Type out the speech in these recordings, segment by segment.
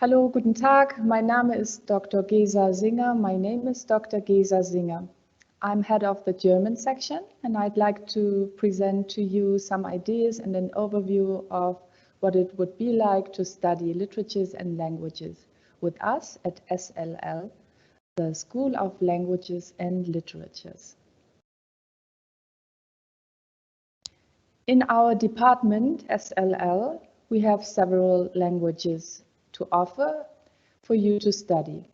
Hallo, guten Tag. Mein Name ist Dr. Gesa Singer. My name is Dr. Gesa Singer. I'm head of the German section, and I'd like to present to you some ideas and an overview of what it would be like to study literatures and languages with us at SLL, the School of Languages and Literatures. In our department, SLL, we have several languages to offer for you to study.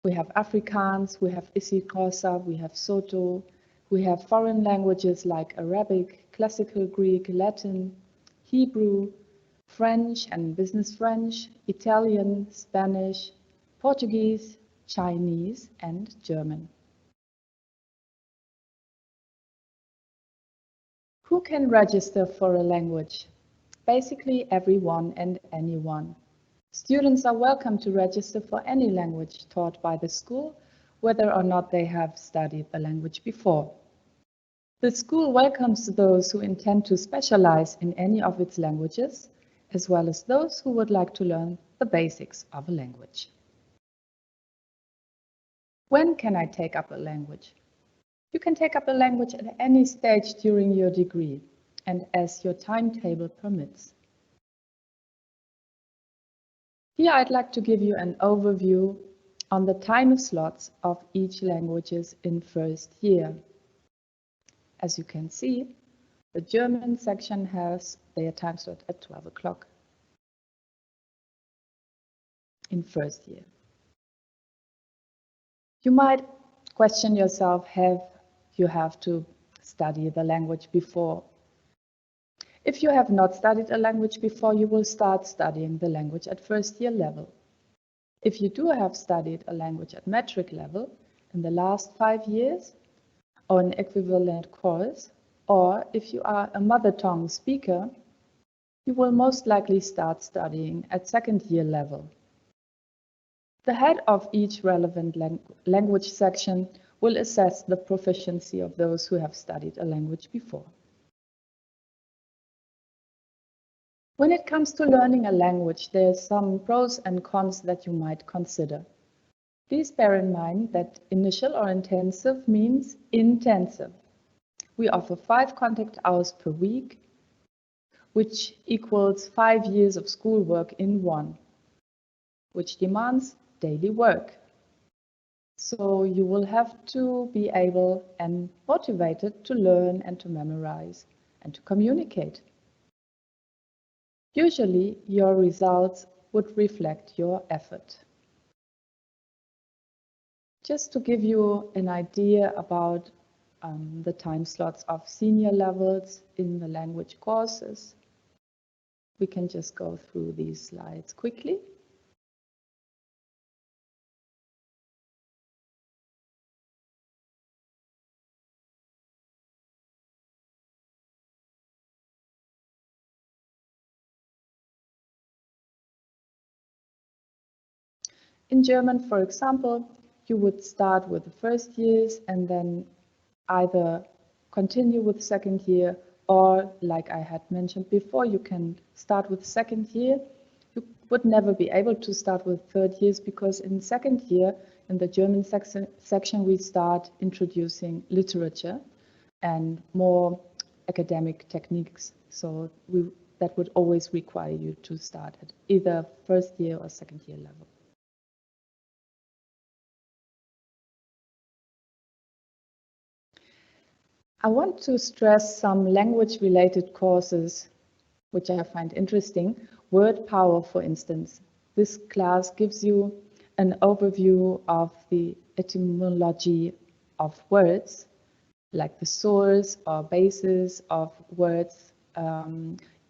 We have Afrikaans, we have Issi-Xhosa, we have Soto, we have foreign languages like Arabic, Classical Greek, Latin, Hebrew, French and Business French, Italian, Spanish, Portuguese, Chinese, and German. Who can register for a language? Basically everyone and anyone. Students are welcome to register for any language taught by the school, whether or not they have studied the language before. The school welcomes those who intend to specialize in any of its languages, as well as those who would like to learn the basics of a language. When can I take up a language? You can take up a language at any stage during your degree and as your timetable permits. Here I'd like to give you an overview on the time slots of each languages in first year. As you can see, the German section has their time slot at 12 o'clock in first year. You might question yourself, you have to study the language before? If you have not studied a language before, you will start studying the language at first year level. If you do have studied a language at metric level in the last 5 years, or an equivalent course, or if you are a mother tongue speaker, you will most likely start studying at second year level. The head of each relevant language section will assess the proficiency of those who have studied a language before. When it comes to learning a language, there are some pros and cons that you might consider. Please bear in mind that initial or intensive means intensive. We offer 5 contact hours per week, which equals 5 years of schoolwork in one, which demands daily work. So you will have to be able and motivated to learn and to memorize and to communicate. Usually, your results would reflect your effort. Just to give you an idea about the time slots of senior levels in the language courses, we can just go through these slides quickly. In German, for example, you would start with the first years and then either continue with second year, or like I had mentioned before, you can start with second year. You would never be able to start with third years because in second year, in the German section, we start introducing literature and more academic techniques. So that would always require you to start at either first year or second year level. I want to stress some language-related courses which I find interesting. Word power, for instance. This class gives you an overview of the etymology of words, like the source or basis of words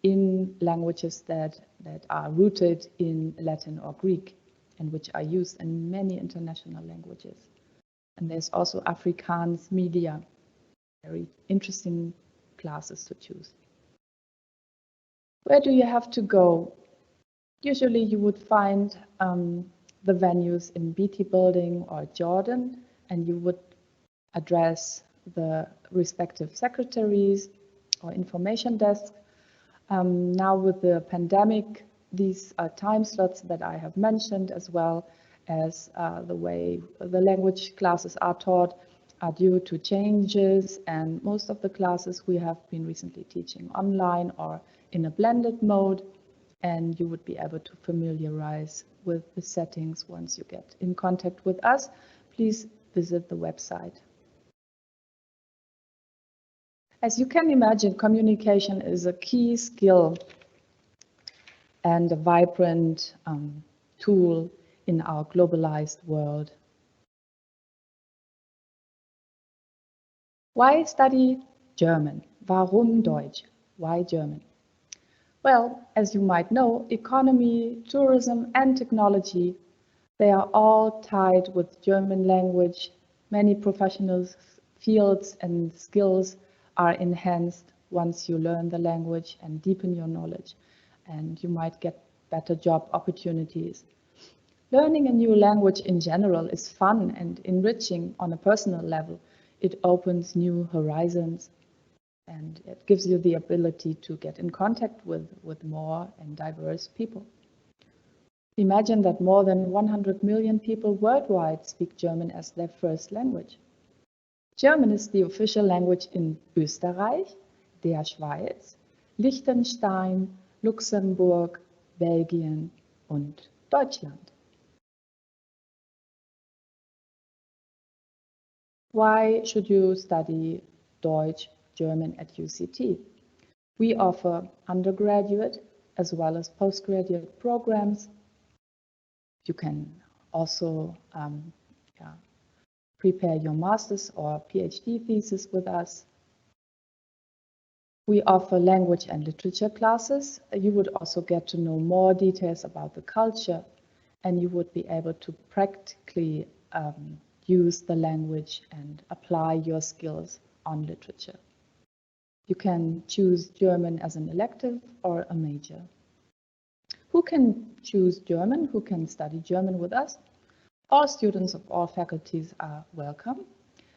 in languages that are rooted in Latin or Greek and which are used in many international languages. And there's also Afrikaans media. Very interesting classes to choose. Where do you have to go? Usually you would find the venues in BT Building or Jordan, and you would address the respective secretaries or information desk. Now with the pandemic, these time slots that I have mentioned, as well as the way the language classes are taught, are due to changes, and most of the classes we have been recently teaching online or in a blended mode, and you would be able to familiarize with the settings once you get in contact with us. Please visit the website. As you can imagine, communication is a key skill and a vibrant tool in our globalized world. Why study German? Warum Deutsch? Why German? Well, as you might know, economy, tourism, and technology, they are all tied with German language. Many professional fields and skills are enhanced once you learn the language and deepen your knowledge, and you might get better job opportunities. Learning a new language in general is fun and enriching on a personal level. It opens new horizons, and it gives you the ability to get in contact with more and diverse people. Imagine that more than 100 million people worldwide speak German as their first language. German is the official language in Österreich, der Schweiz, Liechtenstein, Luxemburg, Belgien und Deutschland. Why should you study Deutsch, German at UCT? We offer undergraduate as well as postgraduate programs. You can also prepare your master's or PhD thesis with us. We offer language and literature classes. You would also get to know more details about the culture, and you would be able to practically use the language and apply your skills on literature. You can choose German as an elective or a major. Who can choose German? Who can study German with us? All students of all faculties are welcome,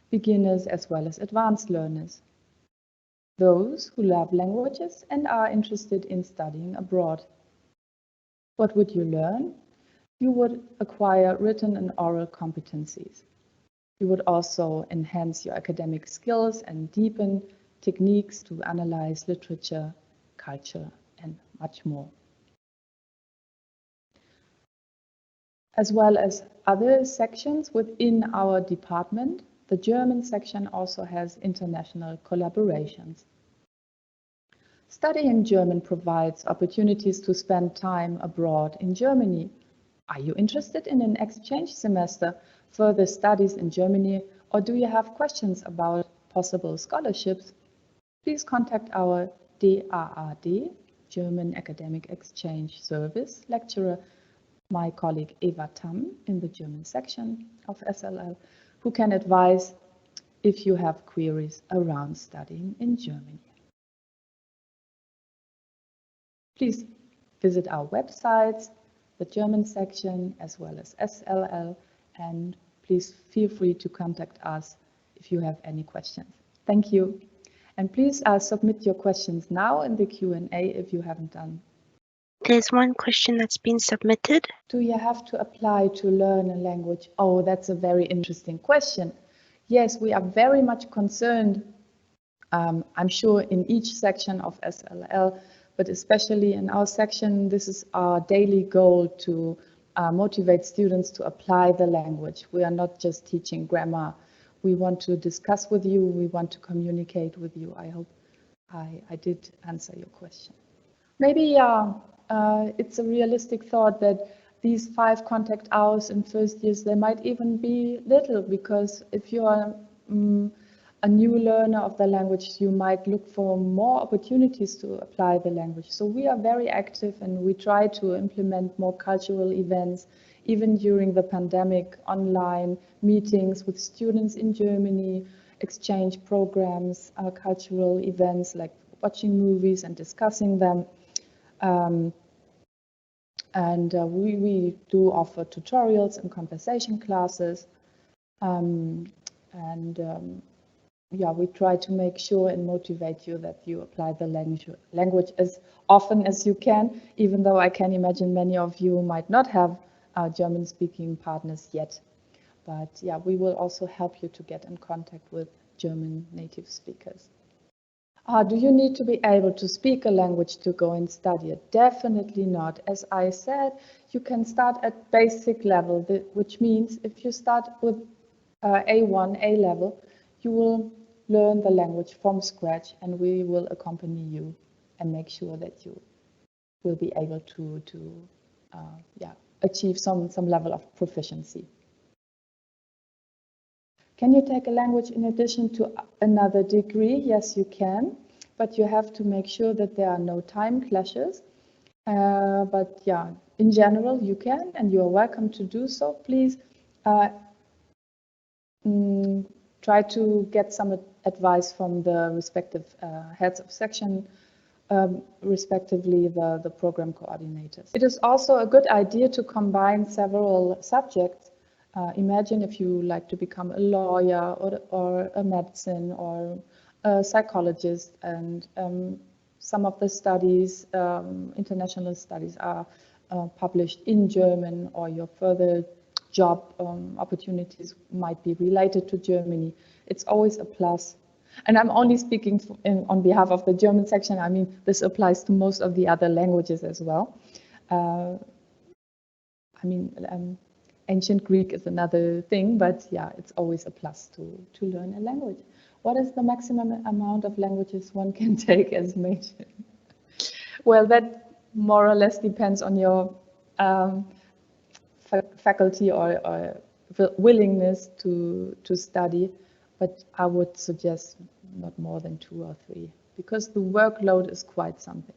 beginners as well as advanced learners. Those who love languages and are interested in studying abroad. What would you learn? You would acquire written and oral competencies. You would also enhance your academic skills and deepen techniques to analyze literature, culture, and much more. As well as other sections within our department, the German section also has international collaborations. Studying German provides opportunities to spend time abroad in Germany. Are you interested in an exchange semester, further studies in Germany, or do you have questions about possible scholarships? Please contact our DAAD, German Academic Exchange Service lecturer, my colleague Eva Tam in the German section of SLL, who can advise if you have queries around studying in Germany. Please visit our websites, the German section, as well as SLL, and please feel free to contact us if you have any questions. Thank you. And please submit your questions now in the Q&A if you haven't done. There's one question that's been submitted. Do you have to apply to learn a language? Oh, that's a very interesting question. Yes, we are very much concerned, I'm sure in each section of SLL, but especially in our section, this is our daily goal to motivate students to apply the language. We are not just teaching grammar. We want to discuss with you. We want to communicate with you. I hope I did answer your question. Maybe it's a realistic thought that these 5 contact hours in first years, they might even be little, because if you are a new learner of the language, you might look for more opportunities to apply the language. So we are very active, and we try to implement more cultural events, even during the pandemic, online meetings with students in Germany, exchange programs, cultural events like watching movies and discussing them. We do offer tutorials and conversation classes, yeah, we try to make sure and motivate you that you apply the language as often as you can, even though I can imagine many of you might not have German-speaking partners yet. But yeah, we will also help you to get in contact with German native speakers. Do you need to be able to speak a language to go and study it? Definitely not. As I said, you can start at basic level, which means if you start with A1, A level, you will learn the language from scratch, and we will accompany you and make sure that you will be able to achieve some level of proficiency. Can you take a language in addition to another degree? Yes, you can, but you have to make sure that there are no time clashes. But yeah, in general, you can, and you are welcome to do so. Please try to get some advice from the respective heads of section, respectively the program coordinators. It is also a good idea to combine several subjects. Imagine if you like to become a lawyer or a medicine or a psychologist, and some of the studies, international studies, are published in German, or your further job opportunities might be related to Germany. It's always a plus. And I'm only speaking on behalf of the German section. I mean, this applies to most of the other languages as well. Ancient Greek is another thing, but yeah, it's always a plus to learn a language. What is the maximum amount of languages one can take as major? Well, that more or less depends on your faculty or willingness to study, but I would suggest not more than 2 or 3, because the workload is quite something.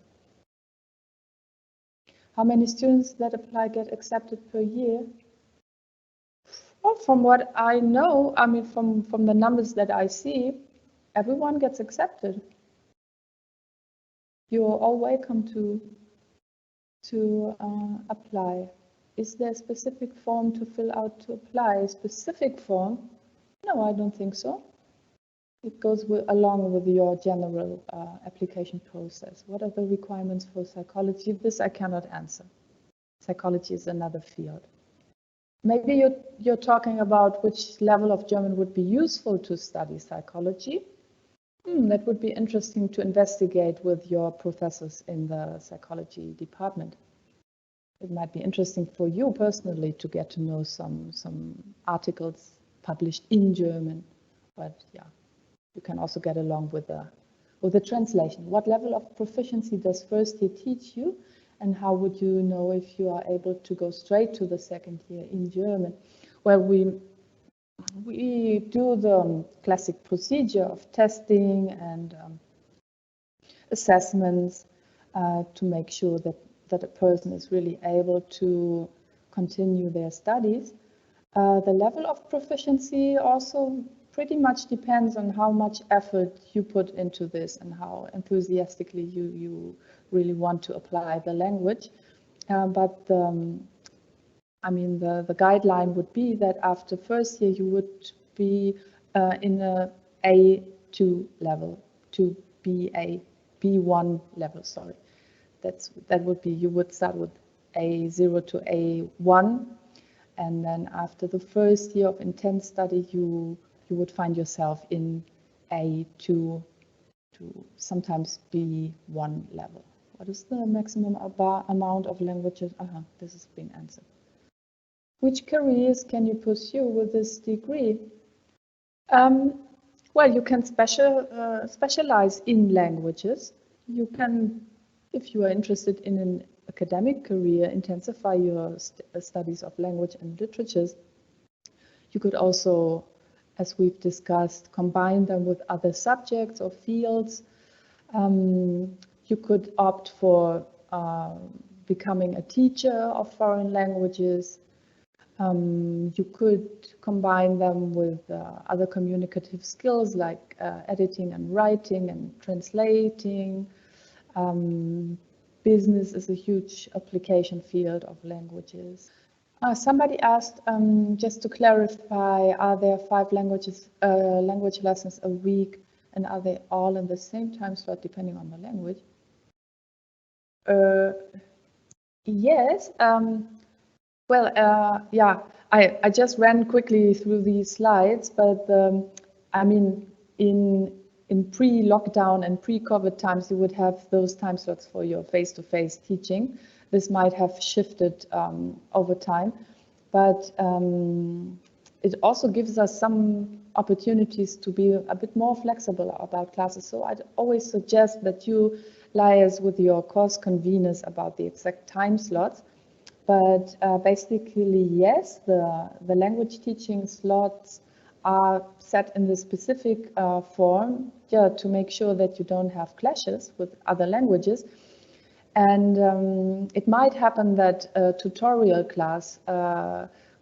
How many students that apply get accepted per year? Well, from what I know, I mean, from the numbers that I see, everyone gets accepted. You're all welcome to apply. Is there a specific form to fill out to apply? A specific form? No, I don't think so. It goes along with your general application process. What are the requirements for psychology? This I cannot answer. Psychology is another field. Maybe you're talking about which level of German would be useful to study psychology. That would be interesting to investigate with your professors in the psychology department. It might be interesting for you personally to get to know some articles published in German, but yeah, you can also get along with the translation. What level of proficiency does first year teach you, and how would you know if you are able to go straight to the second year in German? Well, we do the classic procedure of testing and assessments to make sure that a person is really able to continue their studies. The level of proficiency also pretty much depends on how much effort you put into this and how enthusiastically you really want to apply the language. But the guideline would be that after first year you would be in a A2 level to B1 level, sorry. That would be, you would start with A0 to A1, and then after the first year of intense study, you would find yourself in A2 to sometimes B1 level. What is the maximum amount of languages? This has been answered. Which careers can you pursue with this degree? Well, you can specialize in languages. You can, if you are interested in an academic career, intensify your studies of language and literatures. You could also, as we've discussed, combine them with other subjects or fields. You could opt for becoming a teacher of foreign languages. You could combine them with other communicative skills like editing and writing and translating. Business is a huge application field of languages. Somebody asked, just to clarify, are there 5 language lessons a week, and are they all in the same time slot depending on the language? Yes. Well, yeah, I just ran quickly through these slides, but I mean, in pre-lockdown and pre-COVID times, you would have those time slots for your face-to-face teaching. This might have shifted over time, but it also gives us some opportunities to be a bit more flexible about classes. So I'd always suggest that you liaise with your course conveners about the exact time slots. But basically, yes, the language teaching slots are set in the specific form, yeah, to make sure that you don't have clashes with other languages. And it might happen that a tutorial class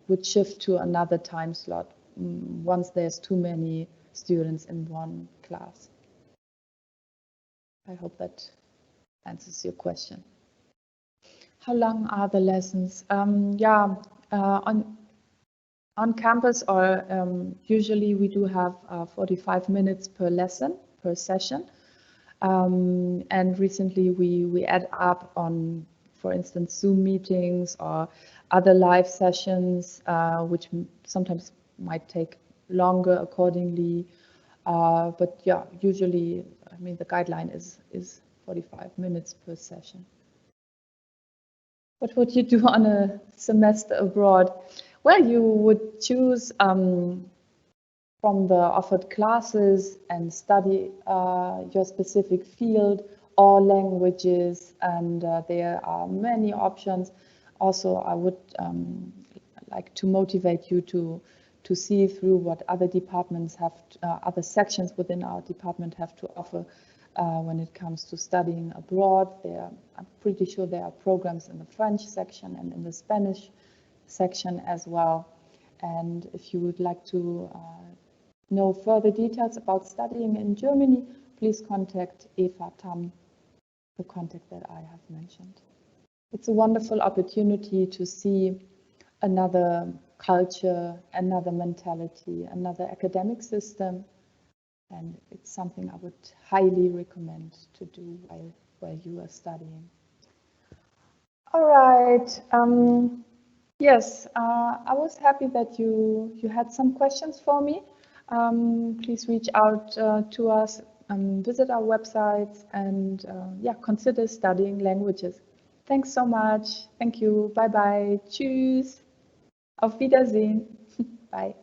would shift to another time slot once there's too many students in one class. I hope that answers your question. How long are the lessons? Yeah, on campus, or usually we do have 45 minutes per lesson, per session. And recently we add up on, for instance, Zoom meetings or other live sessions, which sometimes might take longer accordingly. But yeah, usually, I mean, the guideline is 45 minutes per session. What would you do on a semester abroad? Well, you would choose from the offered classes and study your specific field or languages, and there are many options. Also, I would like to motivate you to see through what other departments have, other sections within our department have to offer when it comes to studying abroad. I'm pretty sure there are programs in the French section and in the Spanish section as well. And if you would like to know further details about studying in Germany, please contact Eva Tam, the contact that I have mentioned. It's a wonderful opportunity to see another culture, another mentality, another academic system. And it's something I would highly recommend to do while you are studying. All right. Yes, I was happy that you had some questions for me. Please reach out to us, visit our websites, and yeah, consider studying languages. Thanks so much. Thank you. Bye bye. Tschüss. Auf Wiedersehen. Bye.